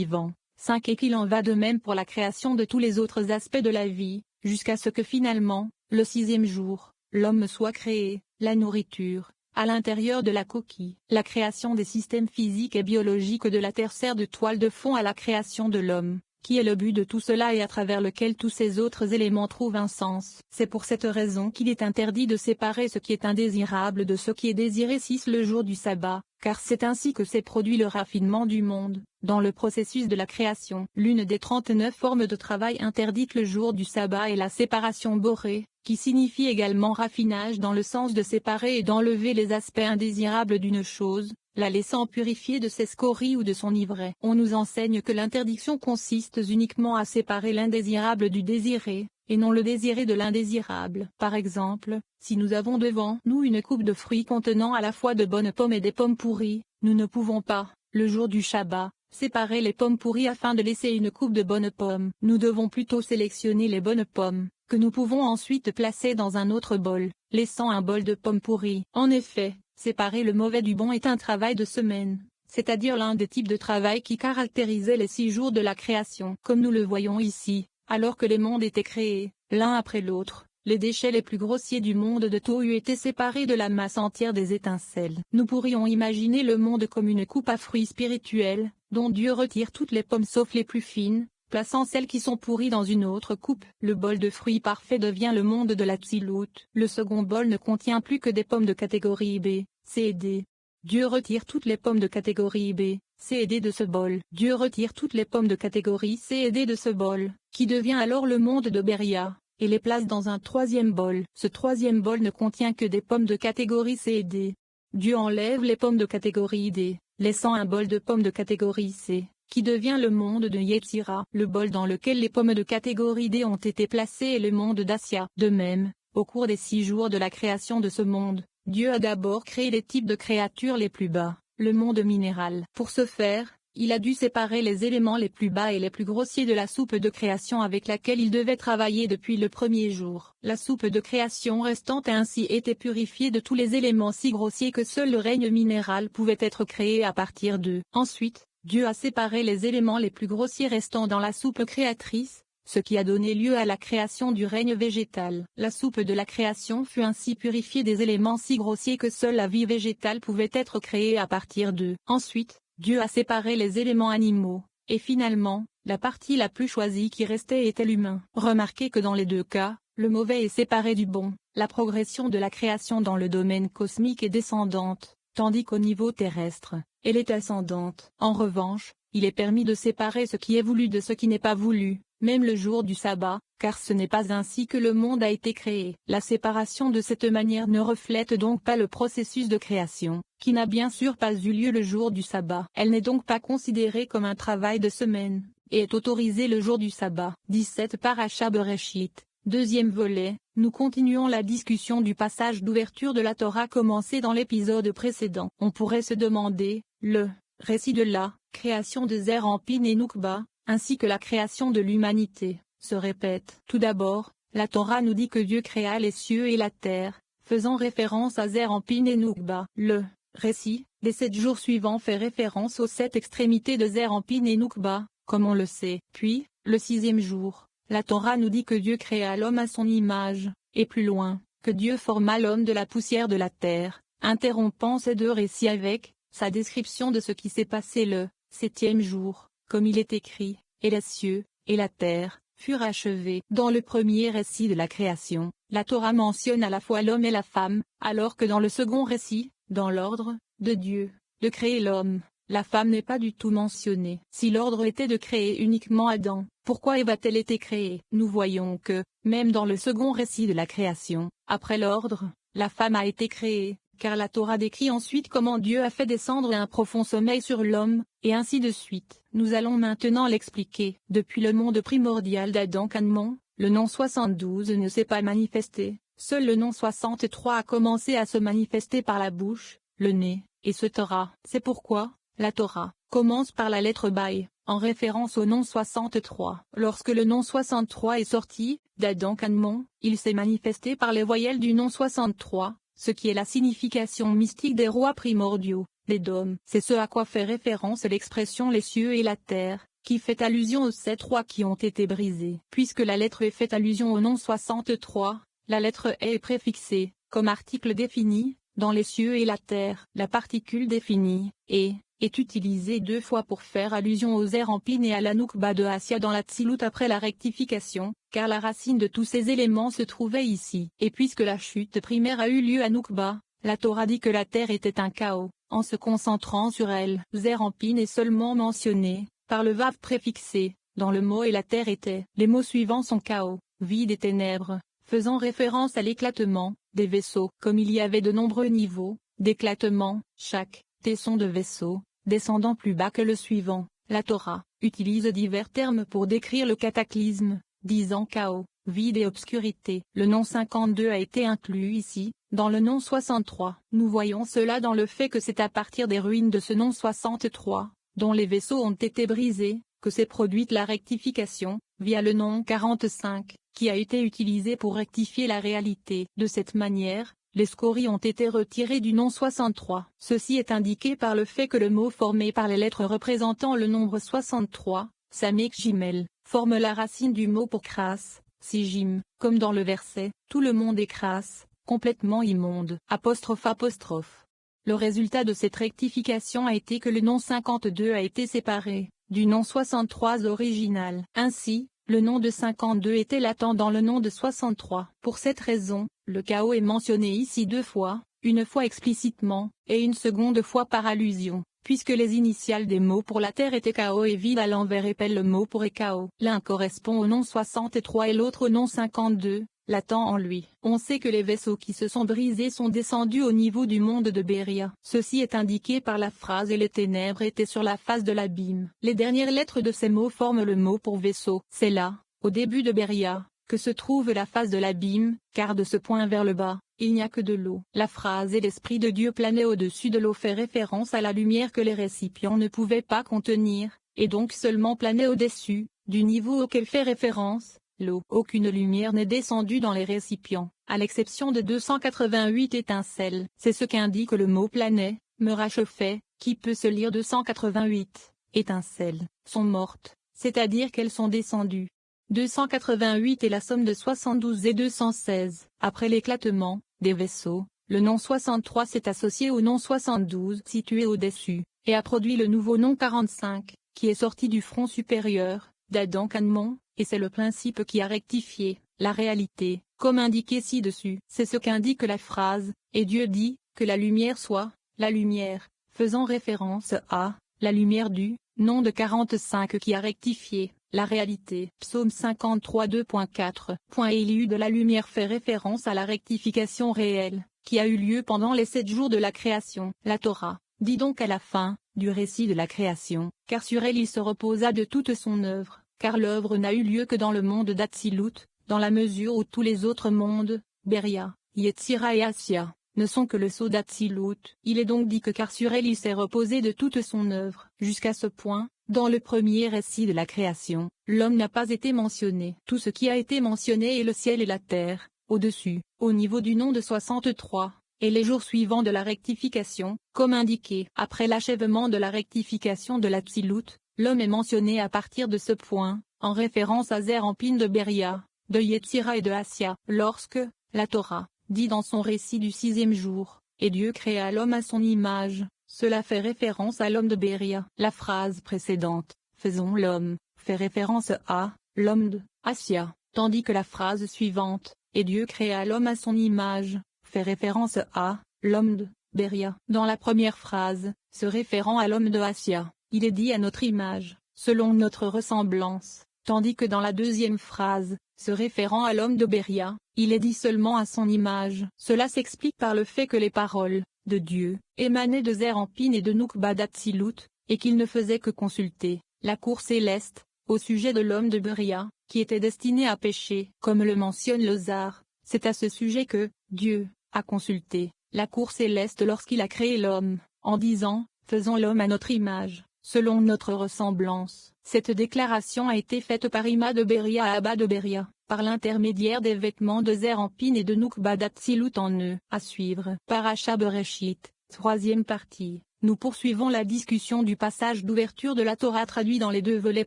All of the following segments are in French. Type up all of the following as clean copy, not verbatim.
vivant. 5 Et qu'il en va de même pour la création de tous les autres aspects de la vie, jusqu'à ce que finalement, le 6e jour, l'homme soit créé, la nourriture, à l'intérieur de la coquille. La création des systèmes physiques et biologiques de la Terre sert de toile de fond à la création de l'homme, qui est le but de tout cela et à travers lequel tous ces autres éléments trouvent un sens. C'est pour cette raison qu'il est interdit de séparer ce qui est indésirable de ce qui est désiré 6 Le jour du sabbat, car c'est ainsi que s'est produit le raffinement du monde, dans le processus de la création. L'une des 39 formes de travail interdites le jour du sabbat est la séparation borée, qui signifie également raffinage dans le sens de séparer et d'enlever les aspects indésirables d'une chose, la laissant purifier de ses scories ou de son ivraie. On nous enseigne que l'interdiction consiste uniquement à séparer l'indésirable du désiré, et non le désiré de l'indésirable. Par exemple, si nous avons devant nous une coupe de fruits contenant à la fois de bonnes pommes et des pommes pourries, nous ne pouvons pas, le jour du Shabbat, séparer les pommes pourries afin de laisser une coupe de bonnes pommes. Nous devons plutôt sélectionner les bonnes pommes, que nous pouvons ensuite placer dans un autre bol, laissant un bol de pommes pourries. En effet, séparer le mauvais du bon est un travail de semaine, c'est-à-dire l'un des types de travail qui caractérisait les 6 jours de la création. Comme nous le voyons ici, alors que les mondes étaient créés, l'un après l'autre, les déchets les plus grossiers du monde de Tohu étaient séparés de la masse entière des étincelles. Nous pourrions imaginer le monde comme une coupe à fruits spirituels, dont Dieu retire toutes les pommes sauf les plus fines, plaçant celles qui sont pourries dans une autre coupe. Le bol de fruits parfait devient le monde de la Tzilut. Le second bol ne contient plus que des pommes de catégorie B, C et D. Dieu retire toutes les pommes de catégorie B, C et D de ce bol. Dieu retire toutes les pommes de catégorie C et D de ce bol, qui devient alors le monde de Beria, et les place dans un 3e bol. Ce 3e bol ne contient que des pommes de catégorie C et D. Dieu enlève les pommes de catégorie D, laissant un bol de pommes de catégorie C, qui devient le monde de Yetzira. Le bol dans lequel les pommes de catégorie D ont été placées est le monde d'Assia. De même, au cours des 6 jours de la création de ce monde, Dieu a d'abord créé les types de créatures les plus bas, le monde minéral. Pour ce faire, il a dû séparer les éléments les plus bas et les plus grossiers de la soupe de création avec laquelle il devait travailler depuis le premier jour. La soupe de création restante a ainsi été purifiée de tous les éléments si grossiers que seul le règne minéral pouvait être créé à partir d'eux. Ensuite, Dieu a séparé les éléments les plus grossiers restants dans la soupe créatrice, ce qui a donné lieu à la création du règne végétal. La soupe de la création fut ainsi purifiée des éléments si grossiers que seule la vie végétale pouvait être créée à partir d'eux. Ensuite, Dieu a séparé les éléments animaux, et finalement, la partie la plus choisie qui restait était l'humain. Remarquez que dans les 2 cas, le mauvais est séparé du bon. La progression de la création dans le domaine cosmique est descendante, tandis qu'au niveau terrestre, elle est ascendante. En revanche, il est permis de séparer ce qui est voulu de ce qui n'est pas voulu, même le jour du sabbat, car ce n'est pas ainsi que le monde a été créé. La séparation de cette manière ne reflète donc pas le processus de création, qui n'a bien sûr pas eu lieu le jour du sabbat. Elle n'est donc pas considérée comme un travail de semaine, et est autorisée le jour du sabbat. 17 Parasha Bereshit, 2e volet. Nous continuons la discussion du passage d'ouverture de la Torah commencé dans l'épisode précédent. On pourrait se demander, le récit de la création de Zer Anpin et Noukba, ainsi que la création de l'humanité, se répète. Tout d'abord, la Torah nous dit que Dieu créa les cieux et la terre, faisant référence à Zer Anpin et Noukba. Le récit des 7 jours suivants fait référence aux 7 extrémités de Zer Anpin et Noukba, comme on le sait. Puis, le 6e jour, la Torah nous dit que Dieu créa l'homme à son image, et plus loin, que Dieu forma l'homme de la poussière de la terre, interrompant ces 2 récits avec sa description de ce qui s'est passé le 7e jour, comme il est écrit, et les cieux, et la terre, furent achevés. Dans le premier récit de la création, la Torah mentionne à la fois l'homme et la femme, alors que dans le second récit, dans l'ordre de Dieu, de créer l'homme, la femme n'est pas du tout mentionnée. Si l'ordre était de créer uniquement Adam, pourquoi Ève a-t-elle été créée? Nous voyons que, même dans le second récit de la création, après l'ordre, la femme a été créée, car la Torah décrit ensuite comment Dieu a fait descendre un profond sommeil sur l'homme, et ainsi de suite. Nous allons maintenant l'expliquer. Depuis le monde primordial d'Adam Canmon, le nom 72 ne s'est pas manifesté, seul le nom 63 a commencé à se manifester par la bouche, le nez, et ce Torah. C'est pourquoi, la Torah commence par la lettre Baï, en référence au nom 63. Lorsque le nom 63 est sorti, d'Adam Canmon, il s'est manifesté par les voyelles du nom 63. Ce qui est la signification mystique des rois primordiaux, les dômes. C'est ce à quoi fait référence l'expression les cieux et la terre, qui fait allusion aux 7 rois qui ont été brisés. Puisque la lettre E fait allusion au nom 63, la lettre E est préfixée, comme article défini, dans les cieux et la terre. La particule définie, et, est utilisée 2 fois pour faire allusion aux Zerampin et à la Noukba de Assia dans la Tzilut après la rectification, car la racine de tous ces éléments se trouvait ici. Et puisque la chute primaire a eu lieu à Noukba, la Torah dit que la terre était un chaos. En se concentrant sur elle, Zerampin est seulement mentionné, par le vav préfixé, dans le mot et la terre était. Les mots suivants sont chaos, vide et ténèbres, faisant référence à l'éclatement des vaisseaux. Comme il y avait de nombreux niveaux d'éclatement, chaque tesson de vaisseau, descendant plus bas que le suivant, la Torah utilise divers termes pour décrire le cataclysme, disant chaos, vide et obscurité. Le nom 52 a été inclus ici, dans le nom 63. Nous voyons cela dans le fait que c'est à partir des ruines de ce nom 63, dont les vaisseaux ont été brisés, que s'est produite la rectification, via le nom 45, qui a été utilisé pour rectifier la réalité. De cette manière, les scories ont été retirés du nom 63. Ceci est indiqué par le fait que le mot formé par les lettres représentant le nombre 63, Samek Jimel, forme la racine du mot pour crasse, Sijim, comme dans le verset, tout le monde est crasse, complètement immonde. Apostrophe. Le résultat de cette rectification a été que le nom 52 a été séparé du nom 63 original. Ainsi, le nom de 52 était latent dans le nom de 63. Pour cette raison, le chaos est mentionné ici 2 fois, une fois explicitement, et une seconde fois par allusion, puisque les initiales des mots pour la terre étaient chaos et vide à l'envers épellent le mot pour chaos. L'un correspond au nom 63 et l'autre au nom 52. Latent en lui. On sait que les vaisseaux qui se sont brisés sont descendus au niveau du monde de Béria. Ceci est indiqué par la phrase et les ténèbres étaient sur la face de l'abîme. Les dernières lettres de ces mots forment le mot pour vaisseau. C'est là, au début de Béria, que se trouve la face de l'abîme, car de ce point vers le bas, il n'y a que de l'eau. La phrase et l'Esprit de Dieu planait au-dessus de l'eau fait référence à la lumière que les récipients ne pouvaient pas contenir, et donc seulement planait au-dessus, du niveau auquel fait référence l'eau. Aucune lumière n'est descendue dans les récipients, à l'exception de 288 étincelles. C'est ce qu'indique le mot planait, me rachauffait, qui peut se lire 288. Étincelles, sont mortes, c'est-à-dire qu'elles sont descendues. 288 est la somme de 72 et 216. Après l'éclatement des vaisseaux, le nom 63 s'est associé au nom 72 situé au-dessus, et a produit le nouveau nom 45, qui est sorti du front supérieur, d'Adam Canmon, et c'est le principe qui a rectifié la réalité, comme indiqué ci-dessus. C'est ce qu'indique la phrase, et Dieu dit, que la lumière soit, la lumière, faisant référence à, la lumière du, nom de 45 qui a rectifié la réalité. Psaume 53 2.4. Élu de la lumière fait référence à la rectification réelle, qui a eu lieu pendant les 7 jours de la création. La Torah dit donc à la fin du récit de la création, car sur elle il se reposa de toute son œuvre, car l'œuvre n'a eu lieu que dans le monde d'Atsilut, dans la mesure où tous les autres mondes, Béria, Yetzira et Assia, ne sont que le sceau d'Atsilut. Il est donc dit que car sur elle il s'est reposé de toute son œuvre. Jusqu'à ce point, dans le premier récit de la création, l'homme n'a pas été mentionné. Tout ce qui a été mentionné est le ciel et la terre, au-dessus, au niveau du nom de 63. Et les jours suivants de la rectification, comme indiqué. Après l'achèvement de la rectification de la Tzilut, l'homme est mentionné à partir de ce point, en référence à Zerampin de Béria, de Yetzira et de Assia. Lorsque, la Torah, dit dans son récit du 6e jour, et Dieu créa l'homme à son image, cela fait référence à l'homme de Béria. La phrase précédente, faisons l'homme, fait référence à l'homme de Assia, tandis que la phrase suivante, et Dieu créa l'homme à son image, fait référence à l'homme de Béria. Dans la première phrase, se référant à l'homme de Assia, il est dit à notre image, selon notre ressemblance, tandis que dans la deuxième phrase, se référant à l'homme de Béria, il est dit seulement à son image. Cela s'explique par le fait que les paroles de Dieu émanaient de Zerampin et de Noukba d'Atsilut, et qu'il ne faisait que consulter la cour céleste au sujet de l'homme de Béria, qui était destiné à pécher. Comme le mentionne le Zohar, c'est à ce sujet que Dieu a consulté la cour céleste lorsqu'il a créé l'homme, en disant, faisons l'homme à notre image, selon notre ressemblance. Cette déclaration a été faite par Ima de Béria à Abba de Béria, par l'intermédiaire des vêtements de Zerampin et de Noukba d'Atsilut en eux. À suivre. Paracha Bereshit, 3e partie. Nous poursuivons la discussion du passage d'ouverture de la Torah traduit dans les deux volets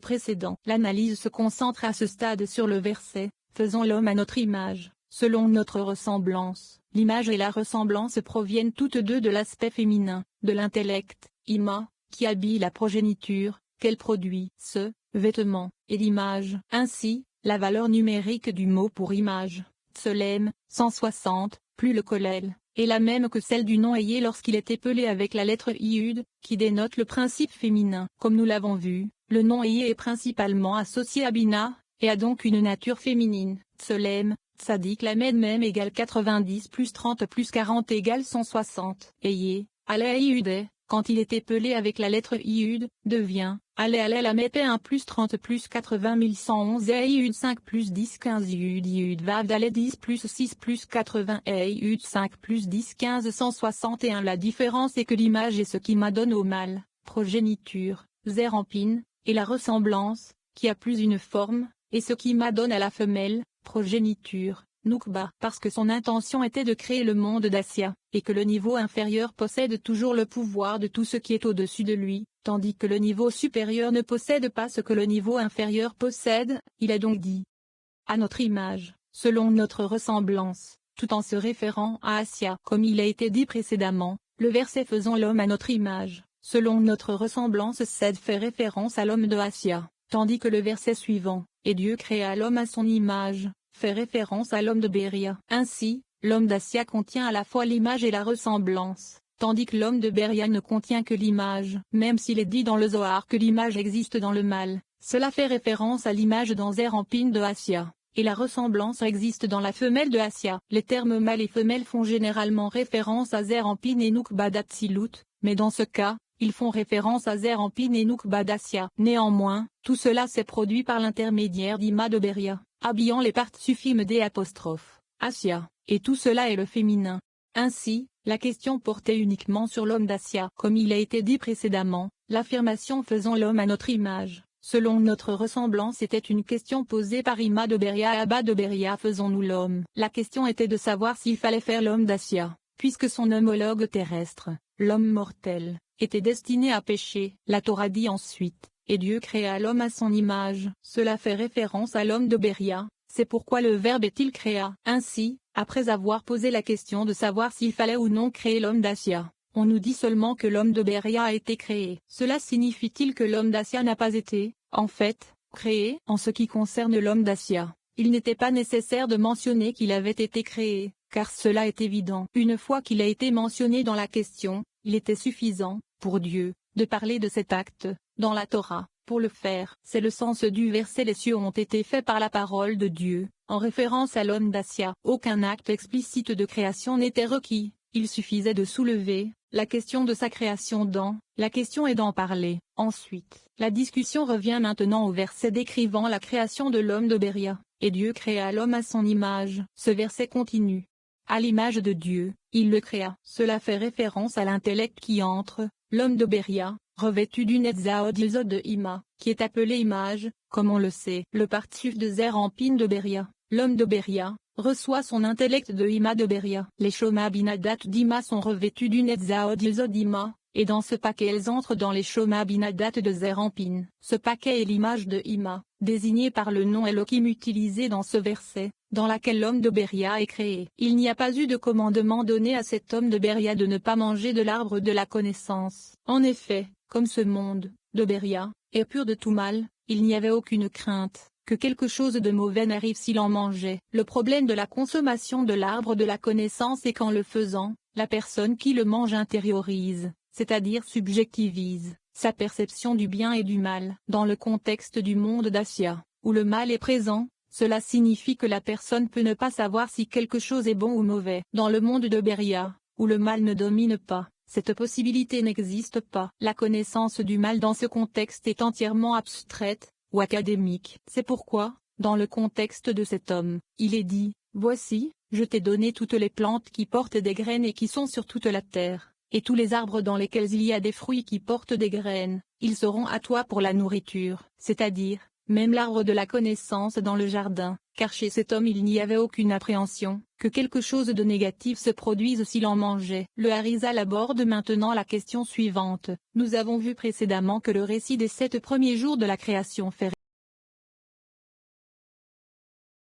précédents. L'analyse se concentre à ce stade sur le verset « Faisons l'homme à notre image, selon notre ressemblance ». L'image et la ressemblance proviennent toutes deux de l'aspect féminin, de l'intellect, ima, qui habille la progéniture, qu'elle produit, ce vêtement, et l'image. Ainsi, la valeur numérique du mot pour image, tselem, 160, plus le kollel, est la même que celle du nom ayé lorsqu'il est épelé avec la lettre iud, qui dénote le principe féminin. Comme nous l'avons vu, le nom ayé est principalement associé à bina, et a donc une nature féminine. Tselem, tzadik lamed même égale 90 plus 30 plus 40 égale 160. Ayé, alé iud, quand il est épelé avec la lettre iud, devient alé la mépé 1 plus 30 plus 80 1111 et iud 5 plus 10 15 iud vav dalé 10 plus 6 plus 80 et iud 5 plus 10 15 161. La différence est que l'image est ce qui m'adonne au mâle, progéniture, zérampine, et la ressemblance, qui a plus une forme, et ce qui m'adonne à la femelle, progéniture, Nukba. Parce que son intention était de créer le monde d'Assia, et que le niveau inférieur possède toujours le pouvoir de tout ce qui est au-dessus de lui, tandis que le niveau supérieur ne possède pas ce que le niveau inférieur possède, il a donc dit « à notre image, selon notre ressemblance », tout en se référant à Assia. Comme il a été dit précédemment, le verset « faisons l'homme à notre image, selon notre ressemblance » fait référence à l'homme de Assia, tandis que le verset suivant « et Dieu créa l'homme à son image » fait référence à l'homme de Béria. Ainsi, l'homme d'Assia contient à la fois l'image et la ressemblance, tandis que l'homme de Béria ne contient que l'image. Même s'il est dit dans le Zohar que l'image existe dans le mâle, cela fait référence à l'image dans Zérampine de Assia, et la ressemblance existe dans la femelle de Assia. Les termes mâle et femelle font généralement référence à Zérampine et Nukba d'Atsilut, mais dans ce cas, ils font référence à Zérampine et Nukba d'Assia. Néanmoins, tout cela s'est produit par l'intermédiaire d'Ima de Béria, habillant les parts-suffimes des apostrophes, Assia, et tout cela est le féminin. Ainsi, la question portait uniquement sur l'homme d'Assia. Comme il a été dit précédemment, l'affirmation « faisons l'homme à notre image, selon notre ressemblance » était une question posée par Ima de Béria à Abba de Béria. Faisons-nous l'homme? La question était de savoir s'il fallait faire l'homme d'Assia, puisque son homologue terrestre, l'homme mortel, était destiné à pécher. La Torah dit ensuite « et Dieu créa l'homme à son image ». Cela fait référence à l'homme de Béria, c'est pourquoi le verbe est-il créa. Ainsi, après avoir posé la question de savoir s'il fallait ou non créer l'homme d'Assia, on nous dit seulement que l'homme de Béria a été créé. Cela signifie-t-il que l'homme d'Assia n'a pas été, en fait, créé? En ce qui concerne l'homme d'Assia, il n'était pas nécessaire de mentionner qu'il avait été créé, car cela est évident. Une fois qu'il a été mentionné dans la question, il était suffisant, pour Dieu, de parler de cet acte, dans la Torah. Pour le faire, c'est le sens du verset « Les cieux ont été faits par la parole de Dieu », en référence à l'homme d'Assia. Aucun acte explicite de création n'était requis, il suffisait de soulever la question de sa création dans « La question est d'en parler ». Ensuite, la discussion revient maintenant au verset décrivant la création de l'homme de Béria, « Et Dieu créa l'homme à son image ». Ce verset continue. À l'image de Dieu, il le créa. Cela fait référence à l'intellect qui entre, l'homme de Béria, revêtu d'une Etzaod de Ima, qui est appelé image, comme on le sait. Le partsuf de Zérampine de Béria, l'homme de Béria, reçoit son intellect de Ima de Béria. Les Shoma Binadat d'Ima sont revêtus d'une Etzaod d'Ima, et dans ce paquet elles entrent dans les Shoma Binadat de Zérampine. Ce paquet est l'image de Ima, désignée par le nom Elohim utilisé dans ce verset, dans laquelle l'homme de Béria est créé. Il n'y a pas eu de commandement donné à cet homme de Béria de ne pas manger de l'arbre de la connaissance. En effet, comme ce monde, de Béria, est pur de tout mal, il n'y avait aucune crainte que quelque chose de mauvais n'arrive s'il en mangeait. Le problème de la consommation de l'arbre de la connaissance est qu'en le faisant, la personne qui le mange intériorise, c'est-à-dire subjectivise, sa perception du bien et du mal. Dans le contexte du monde d'Assia, où le mal est présent, cela signifie que la personne peut ne pas savoir si quelque chose est bon ou mauvais. Dans le monde de Béria, où le mal ne domine pas, cette possibilité n'existe pas. La connaissance du mal dans ce contexte est entièrement abstraite, ou académique. C'est pourquoi, dans le contexte de cet homme, il est dit, « Voici, je t'ai donné toutes les plantes qui portent des graines et qui sont sur toute la terre, et tous les arbres dans lesquels il y a des fruits qui portent des graines, ils seront à toi pour la nourriture. » C'est-à-dire, même l'arbre de la connaissance dans le jardin, car chez cet homme il n'y avait aucune appréhension que quelque chose de négatif se produise s'il en mangeait. Le Harizal aborde maintenant la question suivante. Nous avons vu précédemment que le récit des 7 premiers jours de la création fait